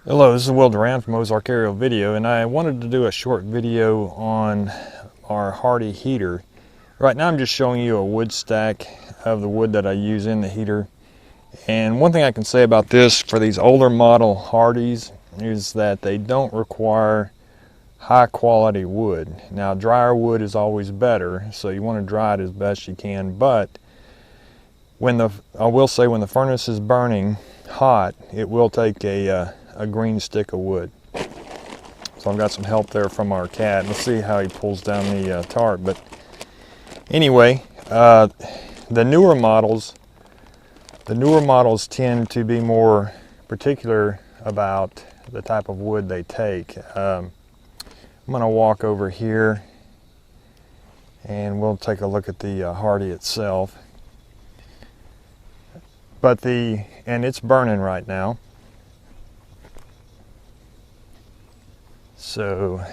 Hello, this is Will Duran from Ozark Aerial Video, and I wanted to do a short video on our Hardy heater. Right now I'm just showing you a wood stack of the wood that I use in the heater. And one thing I can say about this for these older model Hardys is that they don't require high quality wood. Now drier wood is always better, so you want to dry it as best you can, but I will say when the furnace is burning hot, it will take a green stick of wood. So I've got some help there from our cat. Let's see how he pulls down the tarp. But anyway, the newer models tend to be more particular about the type of wood they take. I'm going to walk over here and we'll take a look at the Hardy itself. And it's burning right now. So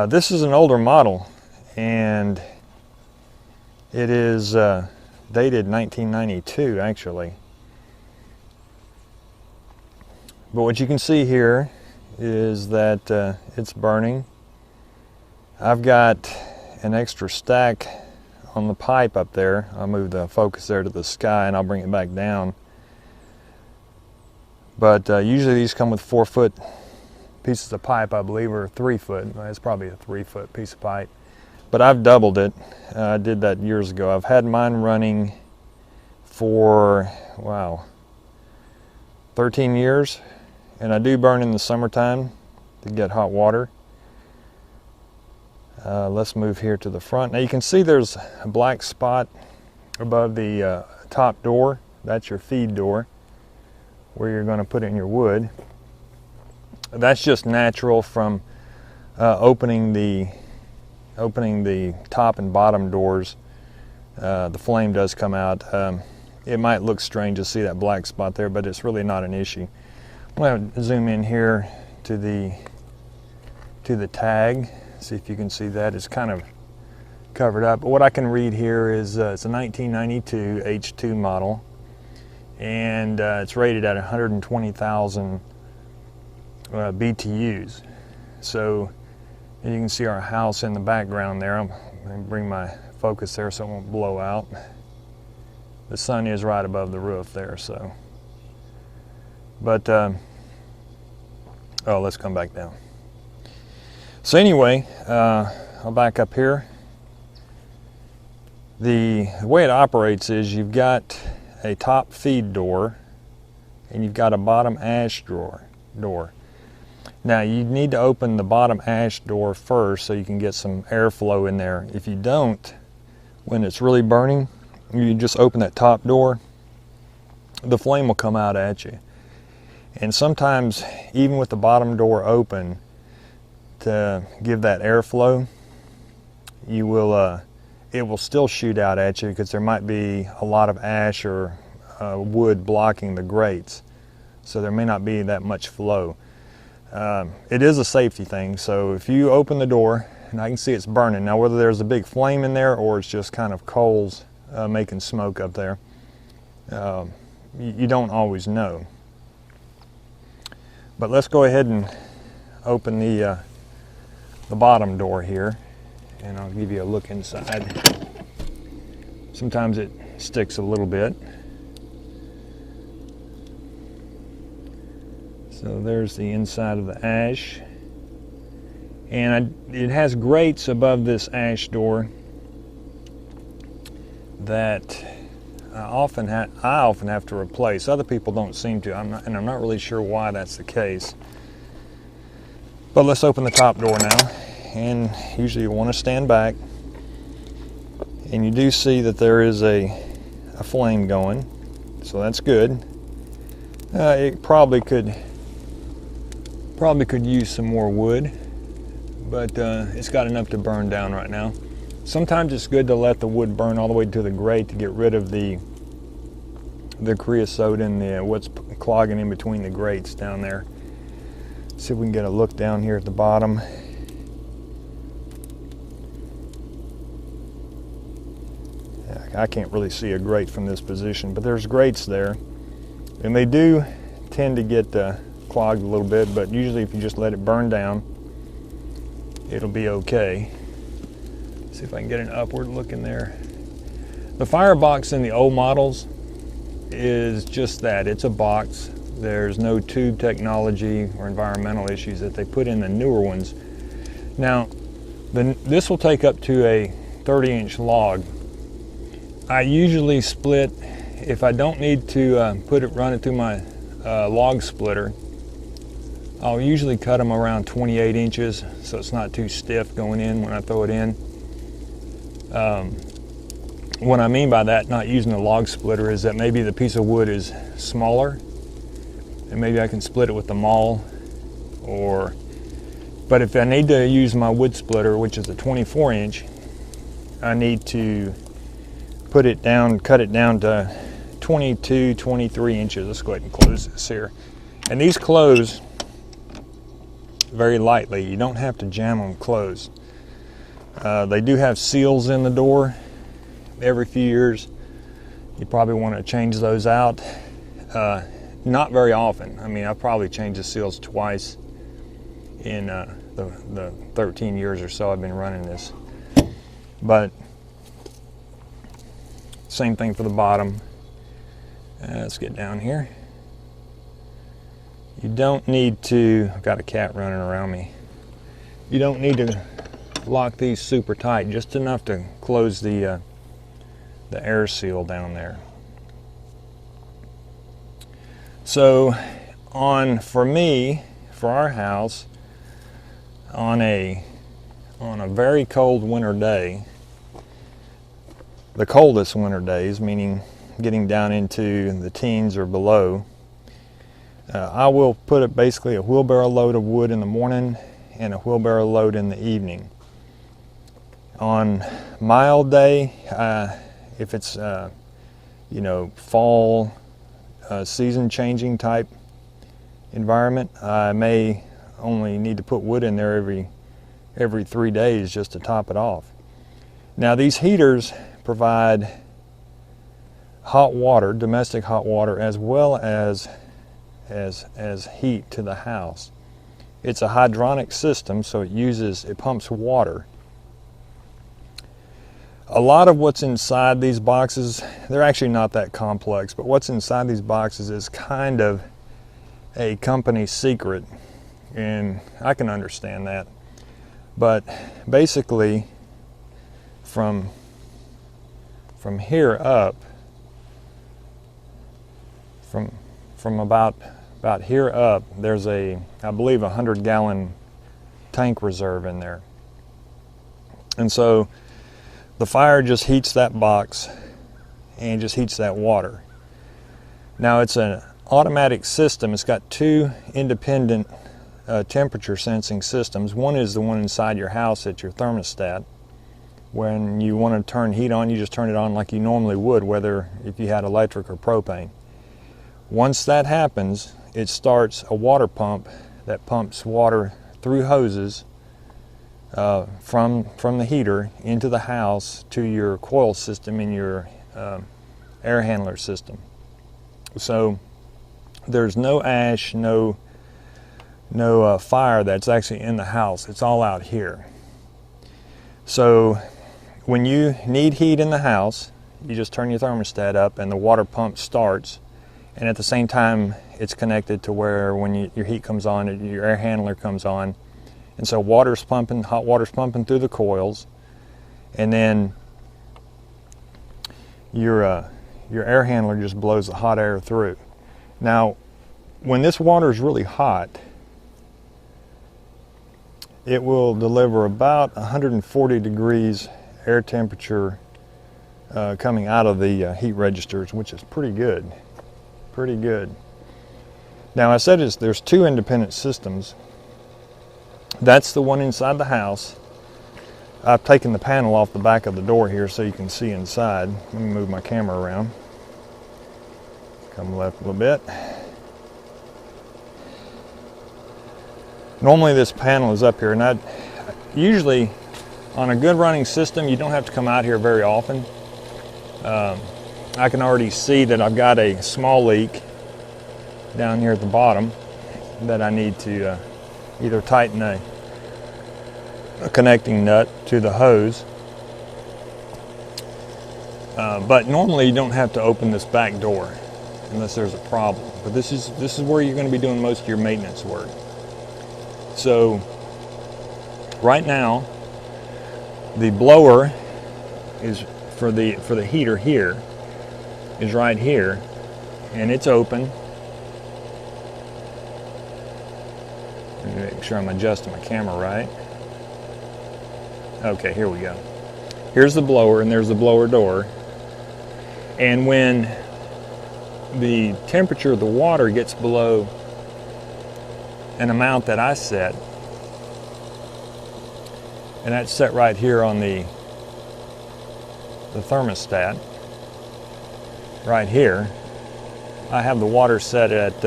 this is an older model, and it is dated 1992 actually. But what you can see here is that it's burning. I've got an extra stack on the pipe up there. I'll move the focus there to the sky and I'll bring it back down. But usually these come with 4-foot pieces of pipe, I believe, or 3-foot. It's probably a 3-foot piece of pipe. But I've doubled it. I did that years ago. I've had mine running for, wow, 13 years. And I do burn in the summertime to get hot water. Let's move here to the front. Now you can see there's a black spot above the top door. That's your feed door where you're going to put in your wood. That's just natural from opening the top and bottom doors. The flame does come out. It might look strange to see that black spot there, but it's really not an issue. I'm going to zoom in here to the tag. See if you can see that. It's kind of covered up. But what I can read here is it's a 1992 H2 model, and it's rated at 120,000 BTUs. So you can see our house in the background there. I'm going to bring my focus there so it won't blow out. The sun is right above the roof there, so. But, oh, let's come back down. So anyway, I'll back up here. The way it operates is you've got a top feed door and you've got a bottom ash door. Now you need to open the bottom ash door first so you can get some airflow in there. If you don't, when it's really burning, you just open that top door, the flame will come out at you. And sometimes even with the bottom door open, to give that airflow, it will still shoot out at you because there might be a lot of ash or wood blocking the grates, so there may not be that much flow. It is a safety thing, so if you open the door, and I can see it's burning now, whether there's a big flame in there or it's just kind of coals making smoke up there, you don't always know. But let's go ahead and open the bottom door here, and I'll give you a look inside. Sometimes it sticks a little bit. So there's the inside of the ash, and it has grates above this ash door that I often have to replace. Other people don't seem to, and I'm not really sure why that's the case. But let's open the top door now, and usually you want to stand back, and you do see that there is a flame going, so that's good. It probably could use some more wood, but it's got enough to burn down right now. Sometimes it's good to let the wood burn all the way to the grate to get rid of the creosote and what's clogging in between the grates down there. See if we can get a look down here at the bottom. I can't really see a grate from this position, but there's grates there, and they do tend to get clogged a little bit, but usually if you just let it burn down, it'll be okay. Let's see if I can get an upward look in there. The firebox in the old models is just that. It's a box. There's no tube technology or environmental issues that they put in the newer ones. Now, this will take up to a 30-inch log. I usually split, if I don't need to run it through my log splitter, I'll usually cut them around 28 inches so it's not too stiff going in when I throw it in. What I mean by that, not using a log splitter, is that maybe the piece of wood is smaller and maybe I can split it with the maul, but if I need to use my wood splitter, which is a 24-inch, I need to cut it down to 22, 23 inches. Let's go ahead and close this here. And these close very lightly. You don't have to jam them closed. They do have seals in the door. Every few years, you probably want to change those out. Not very often. I mean, I've probably changed the seals twice in the 13 years or so I've been running this. But same thing for the bottom. Let's get down here. You don't need to, I've got a cat running around me. You don't need to lock these super tight, just enough to close the air seal down there. So for our house, on a very cold winter day, the coldest winter days, meaning getting down into the teens or below, I will put basically a wheelbarrow load of wood in the morning and a wheelbarrow load in the evening. On mild day, if it's fall, season changing type environment, I may only need to put wood in there every 3 days just to top it off. Now, these heaters provide hot water, domestic hot water, as well as heat to the house. It's a hydronic system, so it pumps water. A lot of what's inside these boxes, they're actually not that complex, but what's inside these boxes is kind of a company secret, and I can understand that. But basically, from here up, from about here up, there's I believe, 100-gallon tank reserve in there. And so the fire just heats that box and just heats that water. Now, it's an automatic system. It's got two independent temperature sensing systems. One is the one inside your house at your thermostat. When you want to turn heat on, you just turn it on like you normally would, whether if you had electric or propane. Once that happens, it starts a water pump that pumps water through hoses from the heater into the house to your coil system in your air handler system. So there's no ash, no fire that's actually in the house. It's all out here. So when you need heat in the house, you just turn your thermostat up and the water pump starts, and at the same time it's connected to where when your heat comes on, your air handler comes on, and so water's pumping, hot water's pumping through the coils, and then your air handler just blows the hot air through. Now, when this water is really hot, it will deliver about 140 degrees air temperature coming out of the heat registers, which is pretty good. Pretty good. Now, I said there's two independent systems. That's the one inside the house. I've taken the panel off the back of the door here so you can see inside. Let me move my camera around. Come left a little bit. Normally this panel is up here, and usually on a good running system you don't have to come out here very often. I can already see that I've got a small leak down here at the bottom, that I need to either tighten a connecting nut to the hose. But normally you don't have to open this back door unless there's a problem. But this is where you're going to be doing most of your maintenance work. So right now the blower is for the heater here is right here, and it's open. Let me make sure I'm adjusting my camera right. Okay, here we go. Here's the blower, and there's the blower door. And when the temperature of the water gets below an amount that I set, and that's set right here on the thermostat, right here, I have the water set at,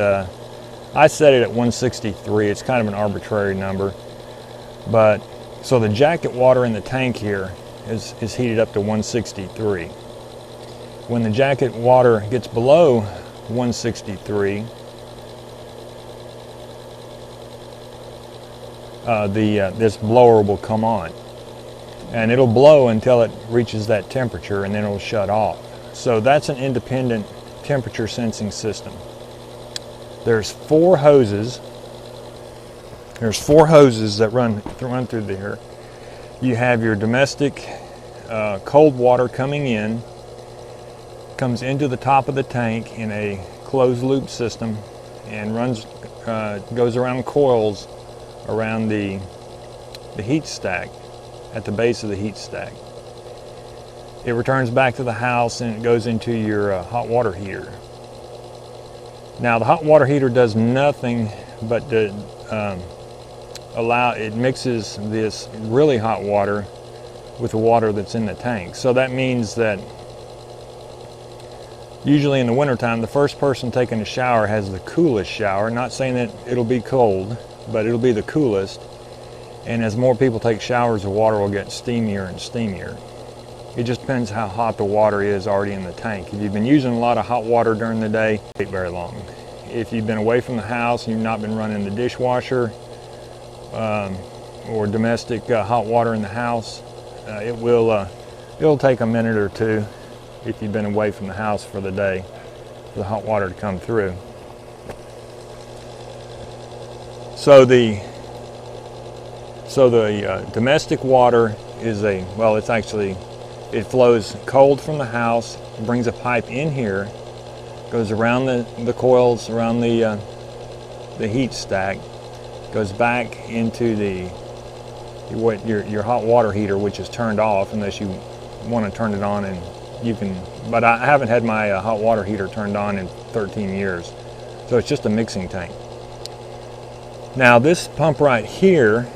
I set it at 163. It's kind of an arbitrary number. But, so the jacket water in the tank here is heated up to 163. When the jacket water gets below 163, this blower will come on, and it'll blow until it reaches that temperature, and then it'll shut off. So that's an independent temperature sensing system. There's four hoses. There's four hoses that run through there. You have your domestic cold water coming in, comes into the top of the tank in a closed loop system, and goes around coils around the heat stack, at the base of the heat stack. It returns back to the house and it goes into your hot water heater. Now the hot water heater does nothing but to it mixes this really hot water with the water that's in the tank. So that means that usually in the wintertime, the first person taking a shower has the coolest shower. Not saying that it'll be cold, but it'll be the coolest. And as more people take showers, the water will get steamier and steamier. It just depends how hot the water is already in the tank. If you've been using a lot of hot water during the day, it won't take very long. If you've been away from the house and you've not been running the dishwasher or domestic hot water in the house, it'll take a minute or two if you've been away from the house for the day for the hot water to come through. So the domestic water is it flows cold from the house, brings a pipe in here, goes around the coils, around the heat stack, goes back into your hot water heater, which is turned off unless you want to turn it on, and you can. But I haven't had my hot water heater turned on in 13 years, so it's just a mixing tank. Now this pump right here,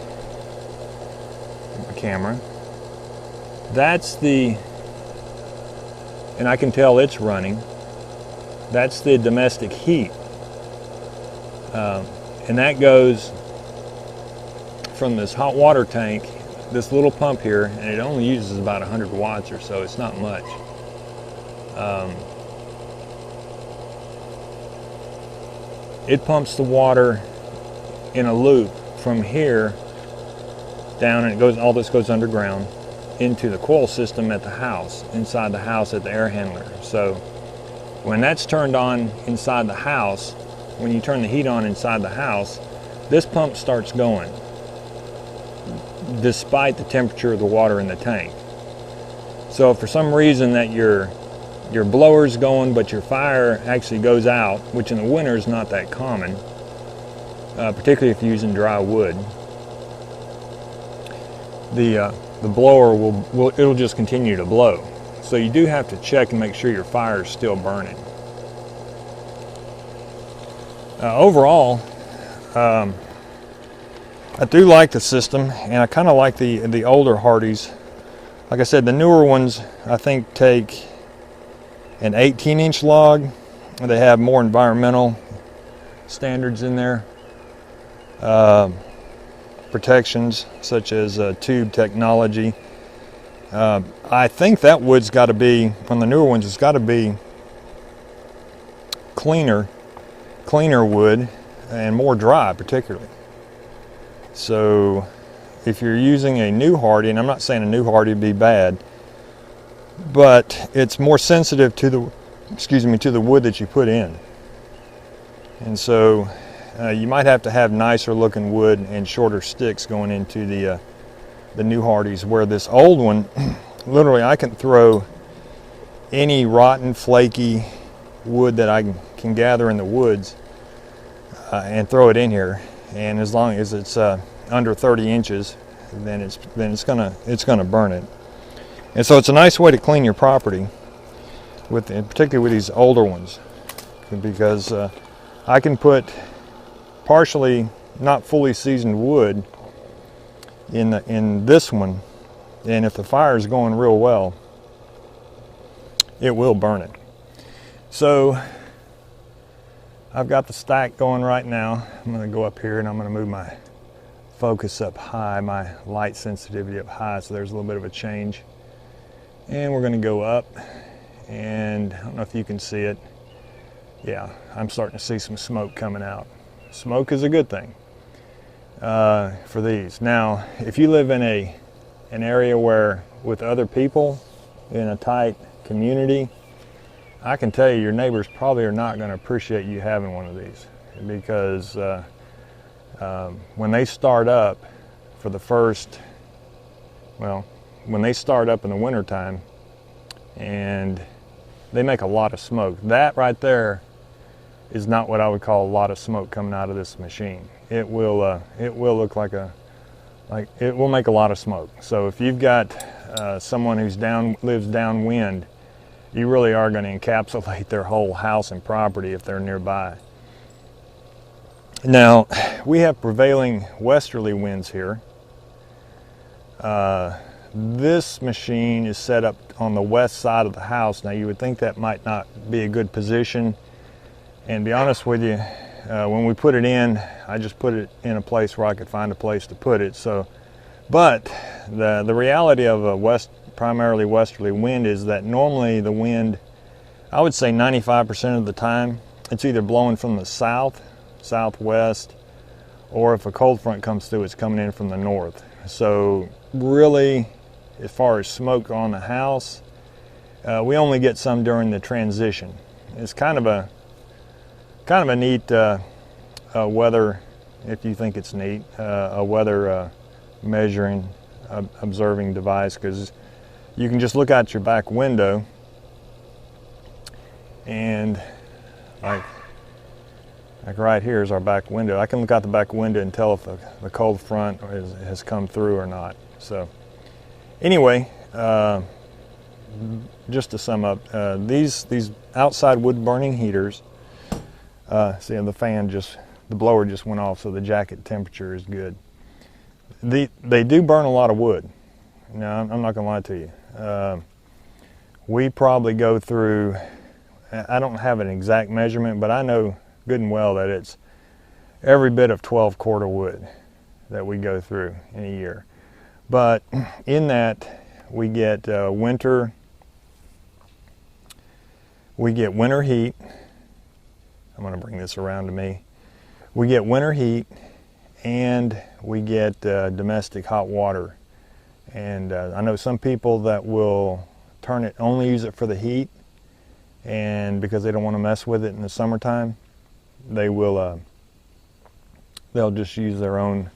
camera, that's and I can tell it's running, that's the domestic heat, and that goes from this hot water tank, this little pump here, and it only uses about 100 watts or so. It's not much. It pumps the water in a loop from here down, and all this goes underground into the coil system at the house, inside the house at the air handler. So when that's turned on inside the house, when you turn the heat on inside the house, this pump starts going despite the temperature of the water in the tank. So if for some reason that your blower's going but your fire actually goes out, which in the winter is not that common, particularly if you're using dry wood, the blower it'll just continue to blow. So you do have to check and make sure your fire is still burning. Overall, I do like the system, and I kind of like the older Hardys. Like I said, the newer ones I think take an 18-inch log. They have more environmental standards in there. Protections such as tube technology. I think that wood's got to be, on the newer ones, it's got to be cleaner wood. and more dry particularly. So if you're using a new hardy, and I'm not saying a new hardy would be bad, but it's more sensitive to the, to the wood that you put in. And so you might have to have nicer looking wood and shorter sticks going into the new hardies, where this old one, literally I can throw any rotten, flaky wood that I can gather in the woods and throw it in here, and as long as it's under 30 inches, then it's gonna burn it. And so it's a nice way to clean your property, particularly with these older ones, because I can put partially not fully seasoned wood in this one, and if the fire is going real well, it will burn it. So I've got the stack going right now. I'm going to go up here and I'm going to move my focus up high, my light sensitivity up high, so there's a little bit of a change. And we're going to go up, and I don't know if you can see it. Yeah, I'm starting to see some smoke coming out. Smoke is a good thing for these. Now, if you live in an area where with other people in a tight community, I can tell you your neighbors probably are not going to appreciate you having one of these, because when they start up for the first, when they start up in the wintertime and they make a lot of smoke, that right there is not what I would call a lot of smoke coming out of this machine. It will look like it will make a lot of smoke. So if you've got someone who's lives downwind, you really are going to encapsulate their whole house and property if they're nearby. Now, we have prevailing westerly winds here. This machine is set up on the west side of the house. Now, you would think that might not be a good position. And to be honest with you, when we put it in, I just put it in a place where I could find a place to put it. So, but the reality of a primarily westerly wind is that normally the wind, I would say 95% of the time, it's either blowing from the south, southwest, or if a cold front comes through, it's coming in from the north. So really, as far as smoke on the house, we only get some during the transition. It's kind of a neat weather, if you think it's neat, a weather measuring, observing device, because you can just look out your back window, and like right here is our back window. I can look out the back window and tell if the cold front has come through or not. So anyway, just to sum up, these outside wood burning heaters, see, the blower just went off, so the jacket temperature is good. They do burn a lot of wood. No, I'm not going to lie to you. We probably go through, I don't have an exact measurement, but I know good and well that it's every bit of 12 cord of wood that we go through in a year. But in that, we get winter heat. I'm going to bring this around to me. We get winter heat, and we get domestic hot water. And I know some people that will only use it for the heat, and because they don't want to mess with it in the summertime, they'll just use their own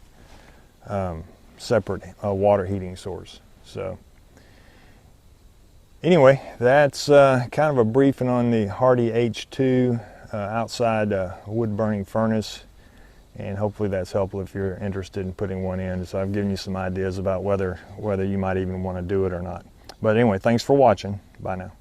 separate water heating source. So anyway, that's kind of a briefing on the Hardy H2 outside wood burning furnace, and hopefully that's helpful if you're interested in putting one in. So I've given you some ideas about whether you might even want to do it or not. But anyway, thanks for watching. Bye now.